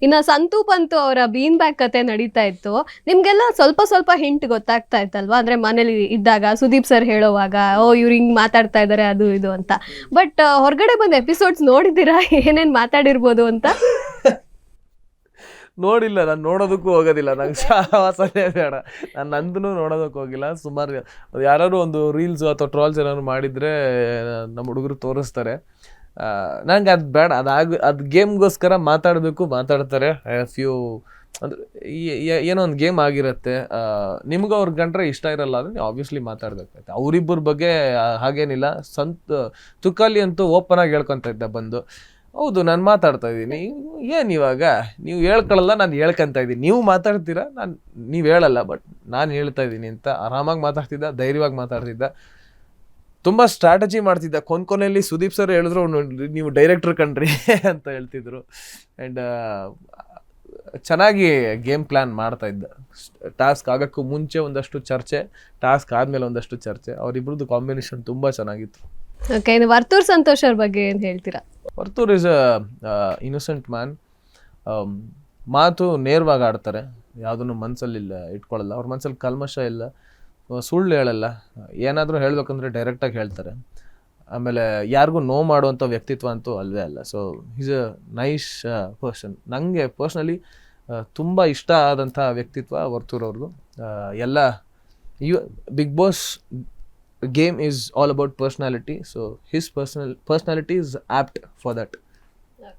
ಇನ್ನ ಸಂತು ಪಂತು ಅವರ bean bag ಕತೆ ನಡೀತಾ ಇತ್ತು. ನಿಮ್ಗೆಲ್ಲ ಸ್ವಲ್ಪ ಸ್ವಲ್ಪ ಹಿಂಟ್ ಗೊತ್ತಾಗ್ತಾ ಇತ್ತಲ್ವಾ? ಅಂದ್ರೆ ಮನೇಲಿ ಇದ್ದಾಗ ಸುದೀಪ್ ಸರ್ ಹೇಳೋವಾಗ ಇವ್ರು ಹಿಂಗ್ ಮಾತಾಡ್ತಾ ಇದಾರೆ ಅದು ಇದು ಅಂತ. ಬಟ್ ಹೊರಗಡೆ ಬಂದ ಎಪಿಸೋಡ್ಸ್ ನೋಡಿದ್ದೀರಾ ಏನೇನ್ ಮಾತಾಡಿರ್ಬೋದು ಅಂತ? ನೋಡಿಲ್ಲ, ನಾನು ನೋಡೋದಕ್ಕೂ ಹೋಗೋದಿಲ್ಲ, ನಂಗೆ ಸಹವಾಸನೇ ಬೇಡ, ನಾನು ನಂದೂ ನೋಡೋದಕ್ಕೆ ಹೋಗಿಲ್ಲ. ಸುಮಾರು ಯಾರು ಒಂದು ರೀಲ್ಸ್ ಅಥವಾ ಟ್ರಾಲ್ಸ್ ಏನಾದ್ರು ಮಾಡಿದರೆ ನಮ್ಮ ಹುಡುಗರು ತೋರಿಸ್ತಾರೆ. ನಂಗೆ ಅದು ಬೇಡ, ಅದು ಗೇಮ್ಗೋಸ್ಕರ ಮಾತಾಡ್ತಾರೆ. ಫ್ಯೂ ಅಂದರೆ ಏನೋ ಒಂದು ಗೇಮ್ ಆಗಿರುತ್ತೆ, ನಿಮ್ಗೆ ಅವ್ರ ಗಂಟ್ರೆ ಇಷ್ಟ ಇರಲ್ಲ ಅಂದರೆ ನೀವು ಆಬ್ವಿಯಸ್ಲಿ ಮಾತಾಡ್ಬೇಕಾಯ್ತು. ಅವರಿಬ್ಬರ ಬಗ್ಗೆ ಹಾಗೇನಿಲ್ಲ. ತುಕಾಲಿ ಅಂತೂ ಓಪನ್ ಆಗಿ ಹೇಳ್ಕೊತ ಇದ್ದ ಬಂದು, ಹೌದು ನಾನು ಮಾತಾಡ್ತಾ ಇದ್ದೀನಿ, ಏನು ಇವಾಗ ನೀವು ಹೇಳ್ಕೊಳ್ಳಲ್ಲ, ನಾನು ಹೇಳ್ಕೊತ ಇದ್ದೀನಿ, ನೀವು ಮಾತಾಡ್ತೀರಾ, ನೀವು ಹೇಳಲ್ಲ, ಬಟ್ ನಾನು ಹೇಳ್ತಾ ಇದ್ದೀನಿ ಅಂತ ಆರಾಮಾಗಿ ಮಾತಾಡ್ತಿದ್ದ, ಧೈರ್ಯವಾಗಿ ಮಾತಾಡ್ತಿದ್ದ, ತುಂಬ ಸ್ಟ್ರಾಟಜಿ ಮಾಡ್ತಿದ್ದ. ಕೊನೆಯಲ್ಲಿ ಸುದೀಪ್ ಸರ್ ಹೇಳಿದ್ರು, ನೀವು ಡೈರೆಕ್ಟ್ರ್ ಕಣ್ರಿ ಅಂತ ಹೇಳ್ತಿದ್ರು. ಆ್ಯಂಡ್ ಚೆನ್ನಾಗಿ ಗೇಮ್ ಪ್ಲ್ಯಾನ್ ಮಾಡ್ತಾ ಇದ್ದ. ಟಾಸ್ಕ್ ಆಗೋಕ್ಕೂ ಮುಂಚೆ ಒಂದಷ್ಟು ಚರ್ಚೆ, ಟಾಸ್ಕ್ ಆದಮೇಲೆ ಒಂದಷ್ಟು ಚರ್ಚೆ, ಅವರಿಬ್ರದ್ದು ಕಾಂಬಿನೇಷನ್ ತುಂಬ ಚೆನ್ನಾಗಿತ್ತು. ಓಕೆ, ವರ್ತೂರ್ ಸಂತೋಷ್ ಅವ್ರ ಬಗ್ಗೆ ಏನು ಹೇಳ್ತೀರಾ? Varthur is innocent man. ಮಾತು ನೇರವಾಗಿ ಆಡ್ತಾರೆ, ಯಾವುದನ್ನು ಮನಸ್ಸಲ್ಲಿ ಇಟ್ಕೊಳ್ಳಲ್ಲ, ಅವ್ರ ಮನಸ್ಸಲ್ಲಿ ಕಲ್ಮಶ ಇಲ್ಲ, ಸುಳ್ಳು ಹೇಳಲ್ಲ, ಏನಾದರೂ ಹೇಳಬೇಕಂದ್ರೆ ಡೈರೆಕ್ಟಾಗಿ ಹೇಳ್ತಾರೆ. ಆಮೇಲೆ ಯಾರಿಗೂ ನೋವು ಮಾಡುವಂಥ ವ್ಯಕ್ತಿತ್ವ ಅಂತೂ ಅಲ್ಲವೇ ಅಲ್ಲ. So is a nice person. ನನಗೆ ಪರ್ಸ್ನಲಿ ತುಂಬ ಇಷ್ಟ ಆದಂಥ ವ್ಯಕ್ತಿತ್ವ ವರ್ತೂರ್ ಅವ್ರದ್ದು. ಎಲ್ಲ big boss game is all about personality, so his personality is apt for that.